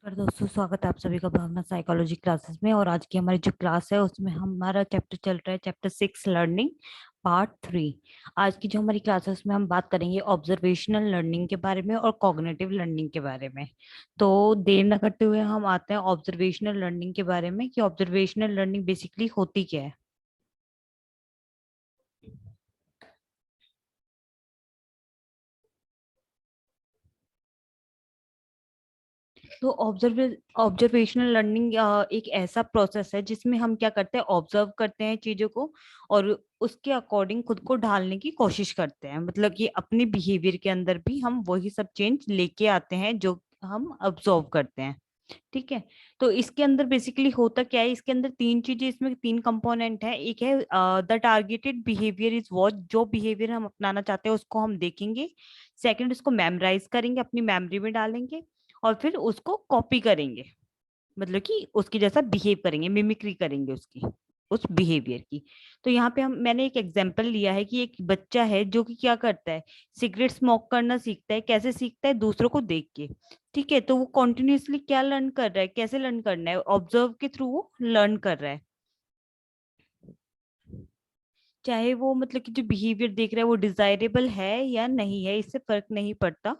नमस्कार दोस्तों, स्वागत है आप सभी का भावना साइकोलॉजी क्लासेस में। और आज की हमारी जो क्लास है उसमें हमारा चैप्टर चल रहा है, चैप्टर 6 लर्निंग पार्ट 3। आज की जो हमारी क्लास है उसमें हम बात करेंगे ऑब्जर्वेशनल लर्निंग के बारे में और कॉग्निटिव लर्निंग के बारे में। तो देर न करते हुए हम आते हैं ऑब्जर्वेशनल लर्निंग के बारे में कि ऑब्जर्वेशनल लर्निंग बेसिकली होती क्या है। तो ऑब्जर्वेशनल लर्निंग एक ऐसा प्रोसेस है जिसमें हम क्या करते हैं, ऑब्जर्व करते हैं चीजों को और उसके अकॉर्डिंग खुद को ढालने की कोशिश करते हैं। मतलब कि अपने बिहेवियर के अंदर भी हम वही सब चेंज लेके आते हैं जो हम ऑब्जर्व करते हैं। ठीक है। तो इसके अंदर बेसिकली होता क्या है, इसके अंदर तीन चीजें, इसमें तीन कंपोनेंट है। एक है the targeted behaviour is what, जो बिहेवियर हम अपनाना चाहते हैं उसको हम देखेंगे। सेकंड, उसको मेमोराइज करेंगे, अपनी मेमोरी में डालेंगे और फिर उसको कॉपी करेंगे। मतलब कि उसकी जैसा बिहेव करेंगे, मिमिक्री करेंगे उसकी, उस बिहेवियर की। तो यहाँ पे हम मैंने एक एग्जांपल लिया है कि एक बच्चा है जो कि क्या करता है, सिगरेट स्मोक करना सीखता है। कैसे सीखता है? दूसरों को देख के। ठीक है। तो वो कॉन्टिन्यूसली क्या लर्न कर रहा है, कैसे लर्न करना है, ऑब्जर्व के थ्रू वो लर्न कर रहा है। चाहे वो मतलब कि जो बिहेवियर देख रहा है वो डिजायरेबल है या नहीं है, इससे फर्क नहीं पड़ता।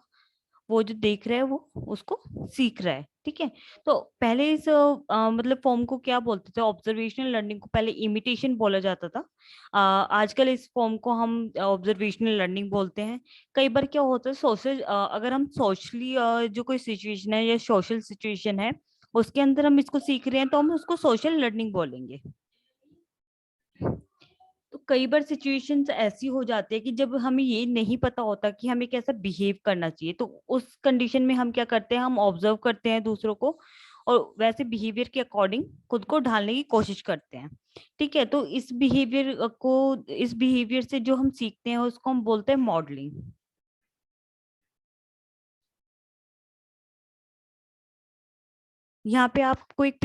वो जो देख रहा है वो उसको सीख रहा है। ठीक है। तो पहले इस मतलब फॉर्म को क्या बोलते थे, ऑब्जर्वेशनल लर्निंग को पहले इमिटेशन बोला जाता था। आजकल इस फॉर्म को हम ऑब्जर्वेशनल लर्निंग बोलते हैं। कई बार क्या होता है, सोशल अगर हम सोशली जो कोई सिचुएशन है या सोशल सिचुएशन है उसके अंदर हम इसको सीख रहे हैं तो हम उसको सोशल लर्निंग बोलेंगे। तो कई बार सिचुएशंस ऐसी हो जाती है कि जब हमें ये नहीं पता होता कि हमें कैसा बिहेव करना चाहिए, तो उस कंडीशन में हम क्या करते हैं, हम ऑब्जर्व करते हैं दूसरों को और वैसे बिहेवियर के अकॉर्डिंग खुद को ढालने की कोशिश करते हैं। ठीक है। तो इस बिहेवियर से जो हम सीखते हैं उसको हम बोलते हैं मॉडलिंग। यहाँ पे आपको एक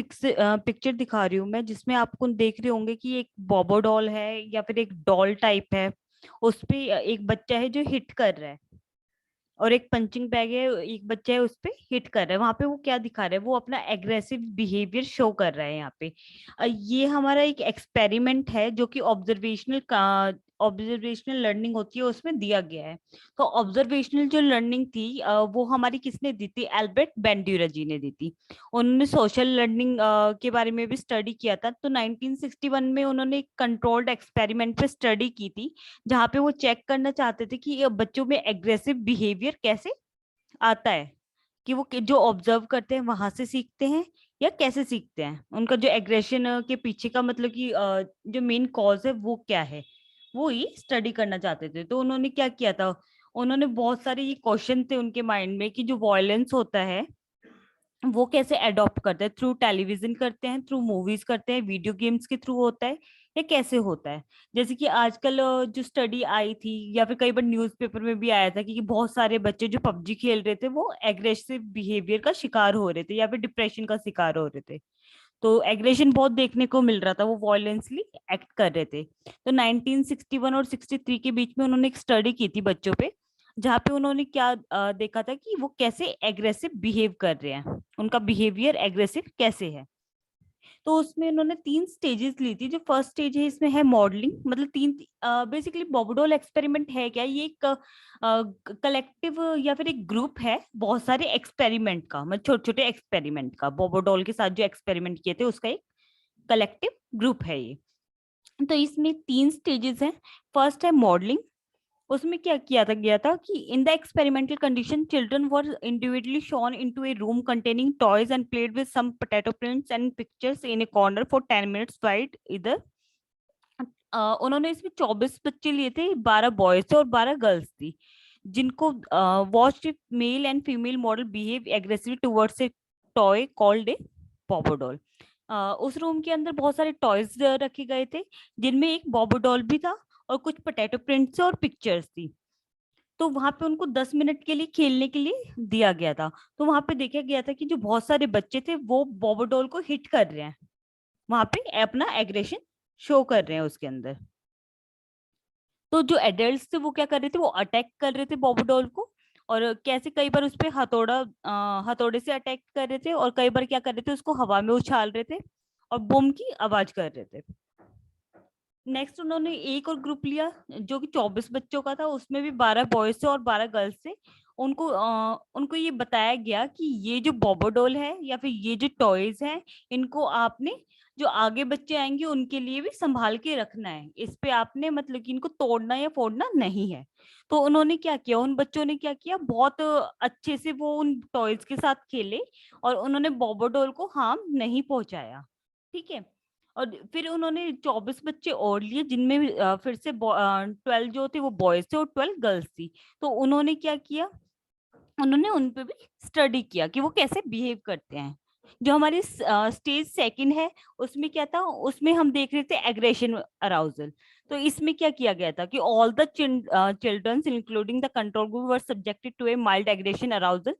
पिक्चर दिखा रही हूँ मैं, जिसमें आपको देख रहे होंगे कि एक बॉबो डॉल है या फिर एक डॉल टाइप है। उस पे एक बच्चा है जो हिट कर रहा है और एक पंचिंग बैग है, एक बच्चा है उस पे हिट कर रहा है। वहां पे वो क्या दिखा रहा है, वो अपना एग्रेसिव बिहेवियर शो कर रहा है यहाँ पे। ये हमारा एक एक्सपेरिमेंट है जो कि ऑब्जर्वेशनल लर्निंग होती है उसमें दिया गया है। तो ऑब्जर्वेशनल जो लर्निंग थी वो हमारी किसने दी थी, एल्बर्ट बेंड्यूरा जी ने दी थी। उन्होंने सोशल लर्निंग के बारे में भी स्टडी किया था। तो 1961 में उन्होंने एक कंट्रोल्ड एक्सपेरिमेंट पे स्टडी की थी, जहाँ पे वो चेक करना चाहते थे कि ये बच्चों में एग्रेसिव बिहेवियर कैसे आता है, कि वो जो ऑब्जर्व करते हैं वहां से सीखते हैं या कैसे सीखते हैं, उनका जो एग्रेशन के पीछे का मतलब कि जो मेन कॉज है वो क्या है, वो ही स्टडी करना चाहते थे। तो उन्होंने क्या किया था, उन्होंने बहुत सारे ये क्वेश्चन थे उनके माइंड में कि जो वायलेंस होता है वो कैसे अडॉप्ट करते हैं, थ्रू टेलीविजन करते हैं, थ्रू मूवीज करते हैं, वीडियो गेम्स के थ्रू होता है या कैसे होता है। जैसे कि आजकल जो स्टडी आई थी या फिर कई बार न्यूज़पेपर में भी आया था कि बहुत सारे बच्चे जो पबजी खेल रहे थे वो एग्रेसिव बिहेवियर का शिकार हो रहे थे या फिर डिप्रेशन का शिकार हो रहे थे। तो एग्रेशन बहुत देखने को मिल रहा था, वो वॉयलेंसली एक्ट कर रहे थे। तो 1961 और 63 के बीच में उन्होंने एक स्टडी की थी बच्चों पे, जहाँ पे उन्होंने क्या देखा था कि वो कैसे एग्रेसिव बिहेव कर रहे हैं, उनका बिहेवियर एग्रेसिव कैसे है। तो उसमें उन्होंने तीन स्टेजेस ली थी। जो फर्स्ट स्टेज है इसमें है मॉडलिंग। मतलब तीन बेसिकली बॉबडोल एक्सपेरिमेंट है क्या, ये एक कलेक्टिव या फिर एक ग्रुप है बहुत सारे एक्सपेरिमेंट का, मतलब छोटे छोटे एक्सपेरिमेंट का, बॉबोडोल के साथ जो एक्सपेरिमेंट किए थे उसका एक कलेक्टिव ग्रुप है ये। तो इसमें तीन स्टेजेस हैं। फर्स्ट है मॉडलिंग। उसमें क्या किया था गया था कि in the experimental condition children were individually shown into a room containing toys and played with some potato prints and pictures in a corner for 10 minutes wide इधर। उन्होंने इसमें 24 बच्चे लिए थे, 12 बॉयज थे और 12 गर्ल्स थी, जिनको watch male and female model behave aggressively towards a toy called a bobo doll. उस रूम के अंदर बहुत सारे टॉयज रखे गए थे, जिनमें एक बॉबोडॉल भी था और कुछ पोटैटो प्रिंट्स और पिक्चर्स थी। तो वहां पे उनको 10 मिनट के लिए खेलने के लिए दिया गया था। तो वहां पे देखा गया था कि जो बहुत सारे बच्चे थे वो बॉबोडॉल को हिट कर रहे हैं, वहां पे अपना एग्रेशन शो कर रहे हैं उसके अंदर। तो जो एडल्ट्स थे वो क्या कर रहे थे, वो अटैक कर रहे थे बॉबोडॉल को। और कैसे कई बार उस पे हथौड़े से अटैक कर रहे थे, और कई बार क्या कर रहे थे, उसको हवा में उछाल रहे थे और बम की आवाज कर रहे थे। नेक्स्ट उन्होंने एक और ग्रुप लिया जो कि 24 बच्चों का था, उसमें भी 12 बॉयज थे और 12 गर्ल्स थे। उनको ये बताया गया कि ये जो बॉबोडोल है या फिर ये जो टॉयज है, इनको आपने जो आगे बच्चे आएंगे उनके लिए भी संभाल के रखना है, इस पे आपने मतलब कि इनको तोड़ना या फोड़ना नहीं है। तो उन्होंने क्या किया, उन बच्चों ने क्या किया, बहुत अच्छे से वो उन टॉयज के साथ खेले और उन्होंने बॉबोडोल को हार्म नहीं पहुंचाया। ठीक है। और फिर उन्होंने 24 बच्चे और लिए, जिनमें फिर से 12 जो थे वो बॉयज थे और 12 गर्ल्स थी। तो उन्होंने क्या किया, उन्होंने उन पे भी स्टडी किया कि वो कैसे बिहेव करते हैं। जो हमारी स्टेज सेकंड है, उसमें क्या था, उसमें हम देख रहे थे एग्रेशन अराउजल। तो इसमें क्या किया गया था कि all the childrens including the control group were subjected to a mild aggression arousal.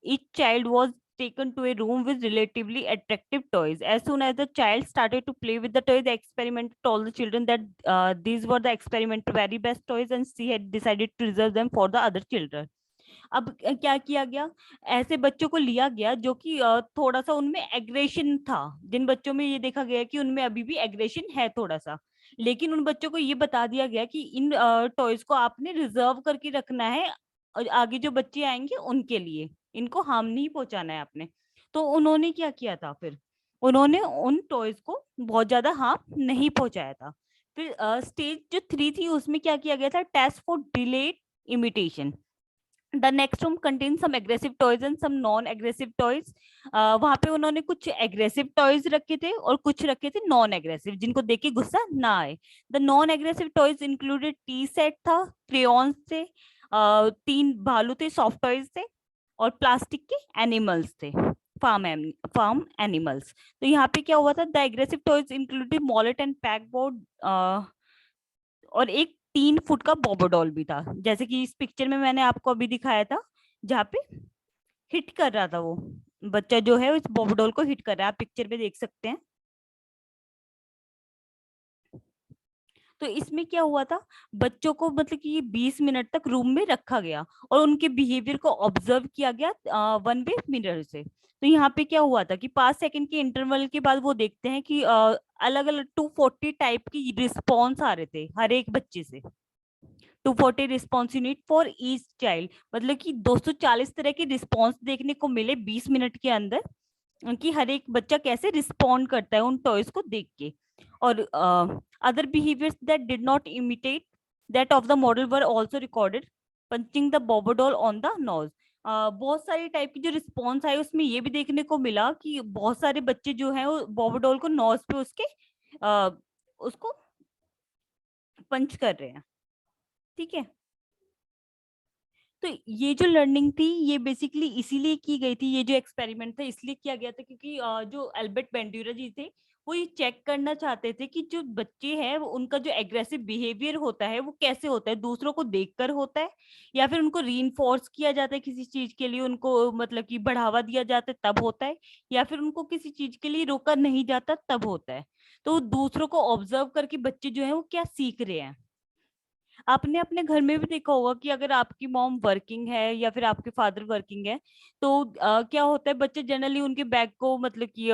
Each child was taken to a room with relatively attractive toys. As soon as the child started to play with the toys, the experiment told the children that these were the experiment very best toys, and she had decided to reserve them for the other children. अब क्या किया गया, ऐसे बच्चों को लिया गया जो कि थोड़ा सा उनमें एग्रेशन था। जिन बच्चों में ये देखा गया कि उनमें अभी भी एग्रेशन है थोड़ा सा, लेकिन उन बच्चों को ये बता दिया गया कि इन टॉयज को आपने रिजर्व करके रखना है और आगे जो बच्चे आएंगे उनके लिए, इनको हार्म नहीं पहुंचाना है आपने। तो उन्होंने क्या किया था फिर, उन्होंने उन टॉयज को बहुत ज्यादा हार्म नहीं पहुंचाया था। फिर स्टेज जो 3 थी उसमें क्या किया गया था, test for delayed imitation. The next room contain some aggressive toys and some non aggressive toys. वहां पे उन्होंने कुछ एग्रेसिव टॉयज रखे थे और कुछ रखे थे नॉन एग्रेसिव, जिनको देख के गुस्सा ना आए। The non aggressive toys included T set था, क्रेयॉन्स थे, 3 भालू थे, सॉफ्ट टॉयज थे, और प्लास्टिक के एनिमल्स थे, फार्म एनिमल्स। तो यहाँ पे क्या हुआ था, the aggressive toys included mallet and pegboard, और एक 3 फुट का बॉबोडॉल भी था, जैसे कि इस पिक्चर में मैंने आपको अभी दिखाया था, जहाँ पे हिट कर रहा था वो बच्चा जो है उस बॉबोडॉल को हिट कर रहा है, आप पिक्चर में देख सकते हैं। तो इसमें क्या हुआ था, बच्चों को मतलब कि ये 20 मिनट तक रूम में रखा गया और उनके बिहेवियर को ऑब्जर्व किया गया 1 वे मिरर से। तो यहाँ पे क्या हुआ था कि 5 सेकंड के इंटरवल के बाद वो देखते हैं कि अलग अलग 240 टाइप की रिस्पॉन्स आ रहे थे हर एक बच्चे से। 240 response unit for each child, मतलब कि 240 तरह के रिस्पॉन्स देखने को मिले 20 मिनट के अंदर, कि हर एक बच्चा कैसे रिस्पॉन्ड करता है उन टॉयज को देख के। और other behaviours that did not imitate that of the model were also recorded, punching the Bobo doll on the nose. बहुत सारी टाइप की जो रिस्पॉन्स आए उसमें ये भी देखने को मिला कि बहुत सारे बच्चे जो हैं वो बॉबोडॉल को नोज पे उसके उसको पंच कर रहे हैं। ठीक है। तो ये जो लर्निंग थी ये बेसिकली इसीलिए की गई थी, ये जो एक्सपेरिमेंट था इसलिए किया गया था क्योंकि जो अल्बर्ट बेंड्यूरा जी थे वो ये चेक करना चाहते थे कि जो बच्चे हैं वो उनका जो एग्रेसिव बिहेवियर होता है वो कैसे होता है, दूसरों को देखकर होता है या फिर उनको रीइंफोर्स किया जाता है किसी चीज के लिए, उनको मतलब कि बढ़ावा दिया जाता है तब होता है, या फिर उनको किसी चीज के लिए रोका नहीं जाता तब होता है। तो दूसरों को ऑब्जर्व करके बच्चे जो है वो क्या सीख रहे हैं। आपने अपने घर में भी देखा होगा कि अगर आपकी मॉम वर्किंग है या फिर आपके फादर वर्किंग है तो क्या होता है, बच्चे जनरली उनके बैग को मतलब कि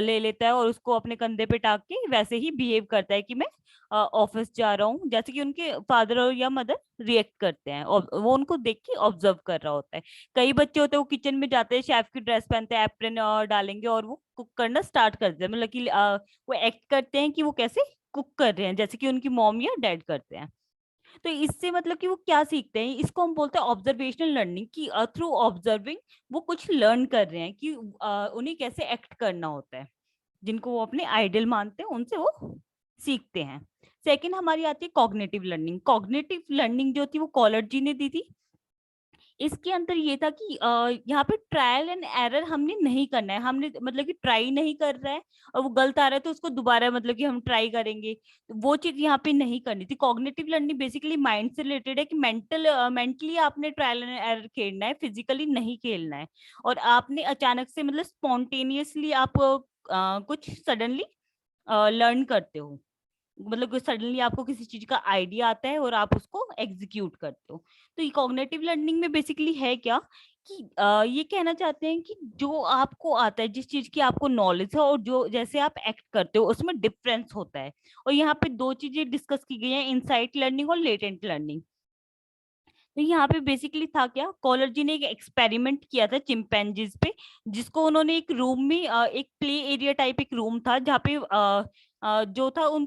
ले लेता है और उसको अपने कंधे पे टाक के वैसे ही बिहेव करता है कि मैं ऑफिस जा रहा हूँ, जैसे कि उनके फादर या मदर रिएक्ट करते हैं और वो उनको देख के ऑब्जर्व कर रहा होता है। कई बच्चे होते हैं वो किचन में जाते हैं, शेफ की ड्रेस पहनते हैं, एप्रन डालेंगे और वो कुक करना स्टार्ट करते हैं, मतलब कि वो एक्ट करते हैं कि वो कैसे कुक कर रहे हैं जैसे कि उनकी मॉम या डैड करते हैं। तो इससे मतलब कि वो क्या सीखते हैं, इसको हम बोलते हैं ऑब्जर्वेशनल लर्निंग, कि थ्रू ऑब्जर्विंग वो कुछ लर्न कर रहे हैं कि उन्हें कैसे एक्ट करना होता है, जिनको वो अपने आइडल मानते हैं उनसे वो सीखते हैं। सेकंड हमारी आती है कॉग्निटिव लर्निंग। कॉग्निटिव लर्निंग जो थी वो कॉलर जी ने दी थी। इसके अंदर ये था कि यहाँ पे ट्रायल एंड एरर हमने नहीं करना है, हमने मतलब कि ट्राई नहीं कर रहा है और वो गलत आ रहा है तो उसको दोबारा मतलब कि हम ट्राई करेंगे, तो वो चीज यहाँ पे नहीं करनी थी। कॉग्निटिव लर्निंग बेसिकली माइंड से रिलेटेड है कि मेंटली आपने ट्रायल एंड एरर खेलना है, फिजिकली नहीं खेलना है। और आपने अचानक से मतलब स्पॉन्टेनियसली आप कुछ सडनली लर्न करते हो, मतलब सडनली आपको किसी चीज का आइडिया आता है और आप उसको एग्जीक्यूट करते हो। तो ये कॉग्निटिव लर्निंग में बेसिकली है क्या कि ये कहना चाहते हैं कि जो आपको आता है, जिस चीज की आपको नॉलेज है और जो जैसे आप एक्ट करते हो उसमें डिफरेंस होता है। और यहाँ पे दो चीजें डिस्कस की गई हैं, इनसाइट लर्निंग और लेटेंट लर्निंग। तो यहाँ पे बेसिकली था क्या, कॉलर जी ने एक एक्सपेरिमेंट किया था चिंपैंजीज पे, जिसको उन्होंने एक रूम में एक प्ले एरिया टाइप एक रूम था जहाँ पे जो था उन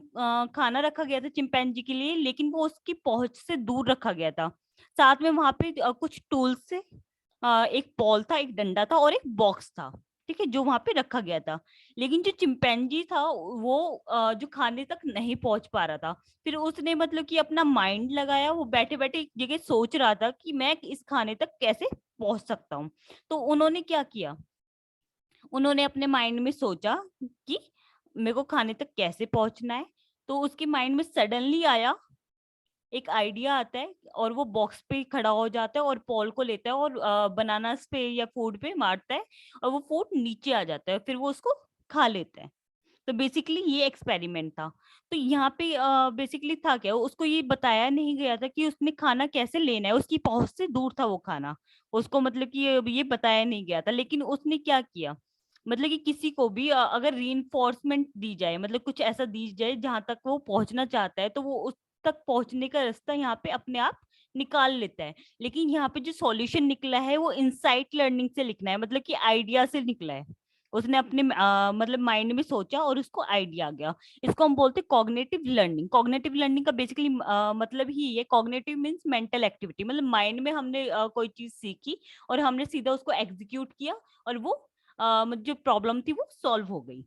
खाना रखा गया था चिंपैंजी के लिए, लेकिन वो उसकी पहुंच से दूर रखा गया था। साथ में वहां पे कुछ टूल्स से एक बॉल था, एक डंडा था और एक बॉक्स था, ठीक है, जो वहां पे रखा गया था। लेकिन जो चिंपैंजी था वो जो खाने तक नहीं पहुंच पा रहा था। फिर उसने मतलब कि अपना माइंड लगाया, वो बैठे बैठे एक जगह सोच रहा था कि मैं इस खाने तक कैसे पहुंच सकता हूँ। तो उन्होंने क्या किया, उन्होंने अपने माइंड में सोचा कि मेरे को खाने तक कैसे पहुंचना है। तो उसके माइंड में सडनली आया, एक आइडिया आता है और वो बॉक्स पे खड़ा हो जाता है और पॉल को लेता है और बनानास पे या फूड पे मारता है और वो फूड नीचे आ जाता है, फिर वो उसको खा लेता है। तो बेसिकली ये एक्सपेरिमेंट था। तो यहाँ पे बेसिकली था क्या, उसको ये बताया नहीं गया था कि उसने खाना कैसे लेना है, उसकी पहुंच से दूर था वो खाना, उसको मतलब कि ये बताया नहीं गया था। लेकिन उसने क्या किया, मतलब कि किसी को भी अगर रीइंफोर्समेंट दी जाए, मतलब कुछ ऐसा दी जाए जहां तक वो पहुंचना चाहता है, तो वो उस तक पहुंचने का रास्ता यहाँ पे अपने आप निकाल लेता है। लेकिन यहाँ पे जो सॉल्यूशन निकला है वो इनसाइट लर्निंग से लिखना है, मतलब कि आइडिया से निकला है। उसने अपने मतलब माइंड में सोचा और उसको आइडिया आ गया। इसको हम बोलते हैं कॉग्निटिव लर्निंग। कॉग्निटिव लर्निंग का बेसिकली मतलब ही ये, कॉग्निटिव मींस मेंटल एक्टिविटी, मतलब माइंड में हमने कोई चीज सीखी और हमने सीधा उसको एग्जीक्यूट किया और वो जो प्रॉब्लम थी वो सॉल्व हो गई।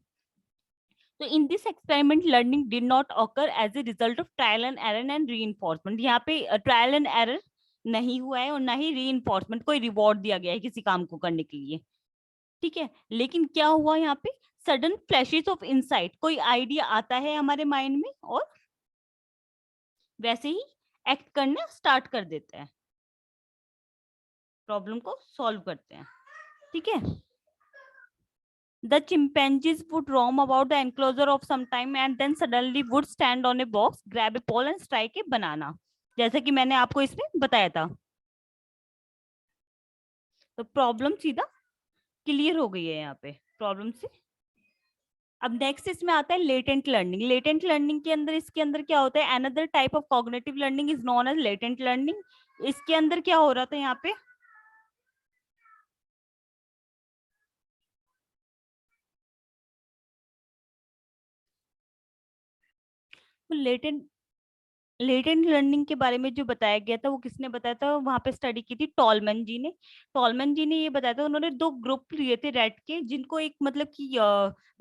तो in this experiment learning did not occur as a result of trial and error and री, यहाँ पे ट्रायल एंड एरर नहीं हुआ है और ना ही री, कोई रिवॉर्ड दिया गया है किसी काम को करने के लिए, ठीक है। लेकिन क्या हुआ यहाँ पे, सडन फ्लैशेस ऑफ इंसाइट, कोई आइडिया आता है हमारे माइंड में और वैसे ही एक्ट करना स्टार्ट कर देते हैं, प्रॉब्लम को सॉल्व करते हैं, ठीक है। The chimpanzees would roam about the enclosure of some time and then suddenly would stand on a box, grab a pole and strike a banana, जैसे कि मैंने आपको इसमें बताया था। तो प्रॉब्लम सीधा क्लियर हो गई है यहाँ पे प्रॉब्लम से। अब नेक्स्ट इसमें आता है लेटेंट लर्निंग। लेटेंट लर्निंग के अंदर, इसके अंदर क्या होता है, another type of cognitive learning is known as latent learning. इसके अंदर क्या हो रहा था यहाँ पे, लेटेंट लेटेंट लर्निंग के बारे में जो बताया गया था वो किसने बताया था, वहां पे स्टडी की थी टॉलमैन जी ने। टॉलमैन जी ने ये बताया था, उन्होंने दो ग्रुप लिए थे रैट के, जिनको एक मतलब कि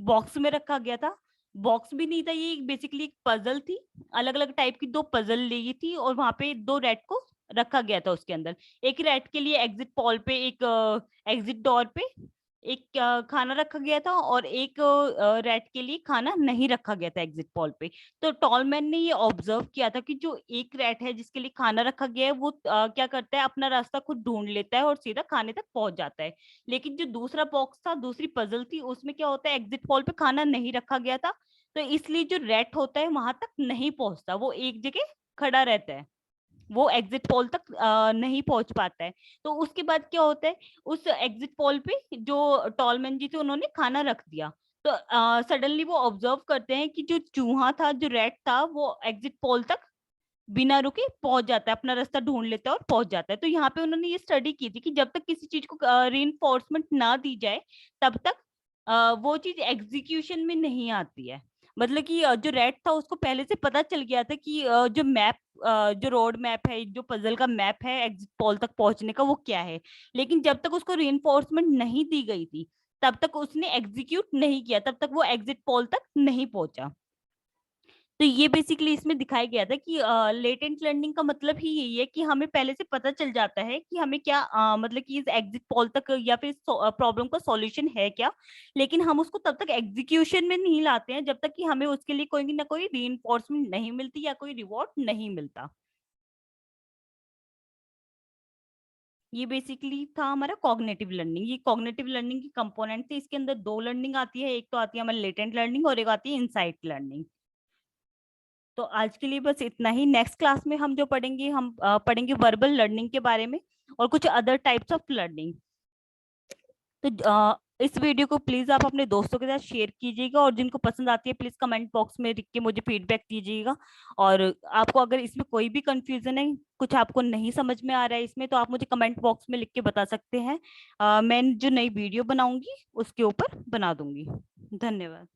बॉक्स में रखा गया था। बॉक्स भी नहीं था ये, बेसिकली एक पजल थी, अलग अलग टाइप की दो पजल ली थी और वहां पे दो रैट को रखा गया था उसके अंदर। एक रैट के लिए एग्जिट पॉल पे, एक एग्जिट डोर पे एक खाना रखा गया था और एक रैट के लिए खाना नहीं रखा गया था एग्जिट पॉल पे। तो टॉलमैन ने ये ऑब्जर्व किया था कि जो एक रैट है जिसके लिए खाना रखा गया है वो क्या करता है, अपना रास्ता खुद ढूंढ लेता है और सीधा खाने तक पहुंच जाता है। लेकिन जो दूसरा बॉक्स था, दूसरी पजल थी, उसमें क्या होता है, एग्जिट पॉल पे खाना नहीं रखा गया था, तो इसलिए जो रैट होता है वहां तक नहीं पहुंचता, वो एक जगह खड़ा रहता है, वो एग्जिट पोल तक नहीं पहुंच पाता है। तो उसके बाद क्या होता है, उस एग्जिट पोल पे जो टॉलमैन जी थे उन्होंने खाना रख दिया। तो सडनली वो ऑब्जर्व करते हैं कि जो चूहा था, जो रैट था, वो एग्जिट पोल तक बिना रुके पहुंच जाता है, अपना रास्ता ढूंढ लेता है और पहुंच जाता है। तो यहाँ पे उन्होंने ये स्टडी की थी कि जब तक किसी चीज को रीइंफोर्समेंट ना दी जाए तब तक वो चीज एग्जीक्यूशन में नहीं आती है। मतलब कि जो रेड था उसको पहले से पता चल गया था कि जो मैप, जो रोड मैप है, जो पजल का मैप है एग्जिट पोल तक पहुंचने का, वो क्या है। लेकिन जब तक उसको रीइंफोर्समेंट नहीं दी गई थी तब तक उसने एग्जीक्यूट नहीं किया, तब तक वो एग्जिट पोल तक नहीं पहुंचा। तो ये बेसिकली इसमें दिखाया गया था कि लेटेंट लर्निंग का मतलब ही यही है कि हमें पहले से पता चल जाता है कि हमें क्या मतलब कि इस एग्जिट पोल तक या फिर प्रॉब्लम का सॉल्यूशन है क्या। लेकिन हम उसको तब तक एग्जीक्यूशन में नहीं लाते हैं जब तक कि हमें उसके लिए कोई ना कोई रीइंफोर्समेंट नहीं मिलती या कोई रिवॉर्ड नहीं मिलता। ये बेसिकली था हमारा कॉग्निटिव लर्निंग। ये कॉग्निटिव लर्निंग की कंपोनेंट थे। इसके अंदर दो लर्निंग आती है, एक तो आती है हमारी लेटेंट लर्निंग और एक आती है इनसाइट लर्निंग। तो आज के लिए बस इतना ही। नेक्स्ट क्लास में हम जो पढ़ेंगे, हम पढ़ेंगे वर्बल लर्निंग के बारे में और कुछ अदर टाइप्स ऑफ लर्निंग। तो इस वीडियो को प्लीज आप अपने दोस्तों के साथ शेयर कीजिएगा, और जिनको पसंद आती है प्लीज कमेंट बॉक्स में लिख के मुझे फीडबैक दीजिएगा। और आपको अगर इसमें कोई भी कंफ्यूजन है, कुछ आपको नहीं समझ में आ रहा है इसमें, तो आप मुझे कमेंट बॉक्स में लिख के बता सकते हैं। मैं जो नई वीडियो बनाऊंगी उसके ऊपर बना दूंगी। धन्यवाद।